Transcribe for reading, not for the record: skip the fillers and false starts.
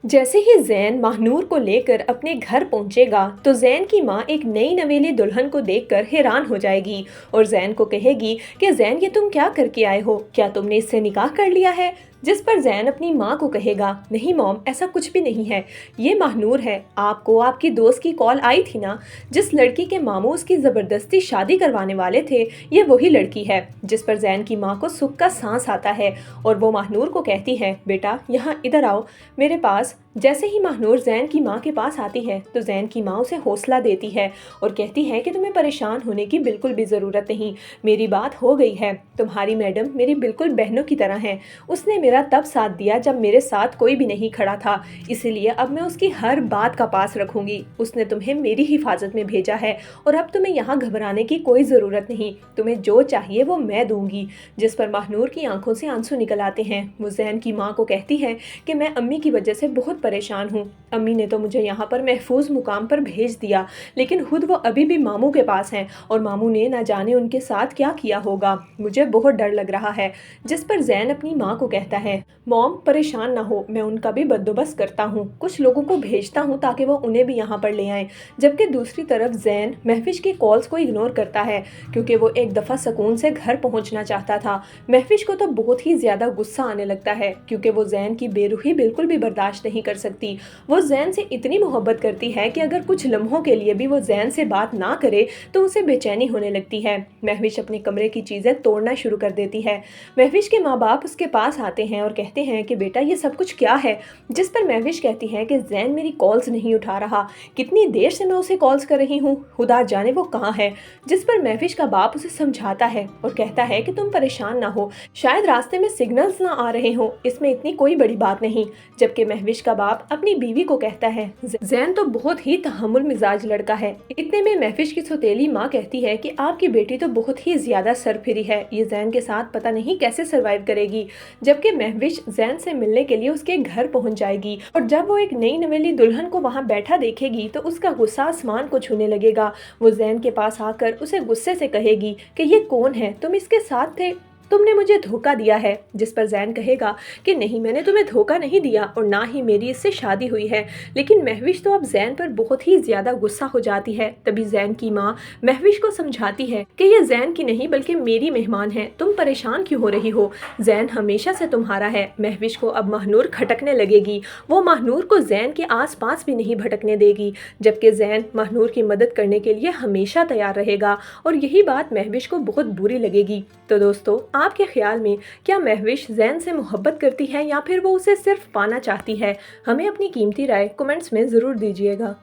जैसे ही ज़ैन महानूर को लेकर अपने घर पहुंचेगा तो ज़ैन की माँ एक नई नवेली दुल्हन को देखकर हैरान हो जाएगी और ज़ैन को कहेगी कि ज़ैन ये तुम क्या करके आए हो, क्या तुमने इससे निकाह कर लिया है। जिस पर ज़ैन अपनी माँ को कहेगा, नहीं मॉम, ऐसा कुछ भी नहीं है, ये महानूर है। आपको आपकी दोस्त की कॉल आई थी ना, जिस लड़की के मामू उसकी ज़बरदस्ती शादी करवाने वाले थे, ये वही लड़की है। जिस पर ज़ैन की माँ को सुख का सांस आता है और वो महानूर को कहती है, बेटा यहाँ इधर आओ मेरे पास। जैसे ही महानूर ज़ैन की माँ के पास आती है तो ज़ैन की माँ उसे हौसला देती है और कहती है कि तुम्हें परेशान होने की बिल्कुल भी ज़रूरत नहीं, मेरी बात हो गई है। तुम्हारी मैडम मेरी बिल्कुल बहनों की तरह हैं। उसने मेरा तब साथ दिया जब मेरे साथ कोई भी नहीं खड़ा था, इसीलिए अब मैं उसकी हर बात का पास रखूंगी। उसने तुम्हें मेरी हिफाजत में भेजा है और अब तुम्हें यहाँ घबराने की कोई ज़रूरत नहीं, तुम्हें जो चाहिए वो मैं दूंगी। जिस पर महानूर की आंखों से आंसू निकल आते हैं। वो ज़ैन की माँ को कहती है कि मैं अम्मी की वजह से बहुत परेशान हूँ। अम्मी ने तो मुझे यहाँ पर महफूज मुकाम पर भेज दिया, लेकिन खुद वो अभी भी मामू के पास हैं और मामू ने ना जाने उनके साथ क्या किया होगा। मुझे बहुत डर लग रहा है। जिस पर ज़ैन अपनी माँ को कहता है, मॉम परेशान ना हो, मैं उनका भी बंदोबस्त करता हूँ, कुछ लोगों को भेजता हूँ ताकि वो उन्हें भी यहाँ पर ले आएं। जबकि दूसरी तरफ ज़ैन महफिश की कॉल्स को इग्नोर करता है क्योंकि वो एक दफ़ा सुकून से घर पहुँचना चाहता था। महफिश को तो बहुत ही ज़्यादा गुस्सा आने लगता है क्योंकि वो ज़ैन की बेरुखी बिल्कुल भी बर्दाश्त नहीं कर सकती। वो ज़ैन से इतनी मोहब्बत करती है कि अगर कुछ लम्हों के लिए भी वो ज़ैन से बात ना करे तो उसे बेचैनी होने लगती है। महफिश अपने कमरे की चीज़ें तोड़ना शुरू कर देती है। महफिश के माँ बाप उसके पास आते हैं और कहते हैं कि बेटा ये सब कुछ क्या है। जिस पर महफिश कहती है कि ज़ैन मेरी कॉल्स नहीं उठा रहा, कितनी देर से मैं उसे कॉल्स कर रही हूँ, खुदा जाने वो कहाँ है। जिस पर महफिश का बाप उसे समझाता है और कहता है कि तुम परेशान ना हो, शायद रास्ते में सिग्नल्स ना आ रहे हो, इसमें इतनी कोई बड़ी बात नहीं। जबकि महफिश का बाप अपनी बीवी को कहता है, ज़ैन तो बहुत ही तहम्मुल मिजाज लड़का है। इतने में महफिश की सौतेली माँ कहती है कि आपकी बेटी तो बहुत ही ज्यादा सरफिरी है, ये ज़ैन के साथ पता नहीं कैसे सरवाइव करेगी। जबकि महफिश ज़ैन से मिलने के लिए उसके घर पहुंच जाएगी और जब वो एक नई नवेली दुल्हन को वहां बैठा देखेगी तो उसका गुस्सा आसमान को छूने लगेगा। वो ज़ैन के पास आकर उसे गुस्से से कहेगी कि ये कौन है, तुम इसके साथ थे, तुमने मुझे धोखा दिया है। जिस पर ज़ैन कहेगा कि नहीं, मैंने तुम्हें धोखा नहीं दिया और ना ही मेरी इससे शादी हुई है। लेकिन महविश तो अब ज़ैन पर बहुत ही ज़्यादा गुस्सा हो जाती है। तभी ज़ैन की माँ महविश को समझाती है कि ये ज़ैन की नहीं बल्कि मेरी मेहमान है, तुम परेशान क्यों हो रही हो, ज़ैन हमेशा से तुम्हारा है। महविश को अब महानूर खटकने लगेगी, वो महानूर को ज़ैन के आस पास भी नहीं भटकने देगी, जबकि ज़ैन महानूर की मदद करने के लिए हमेशा तैयार रहेगा और यही बात महविश को बहुत बुरी लगेगी। तो दोस्तों, आपके ख्याल में क्या महविश ज़ैन से मोहब्बत करती है या फिर वो उसे सिर्फ पाना चाहती है? हमें अपनी कीमती राय कमेंट्स में ज़रूर दीजिएगा।